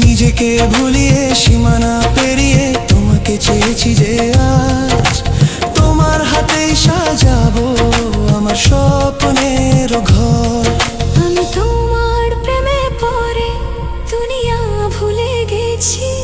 নিজেকে ভুলিয়ে সীমানা পেরিয়ে তোমাকে চেয়েছি যে আজ তোমার হাতেই সাজাবো আমার স্বপ্নের ঘর। আমি তোমার প্রেমে পড়ে দুনিয়া ভুলে গেছি।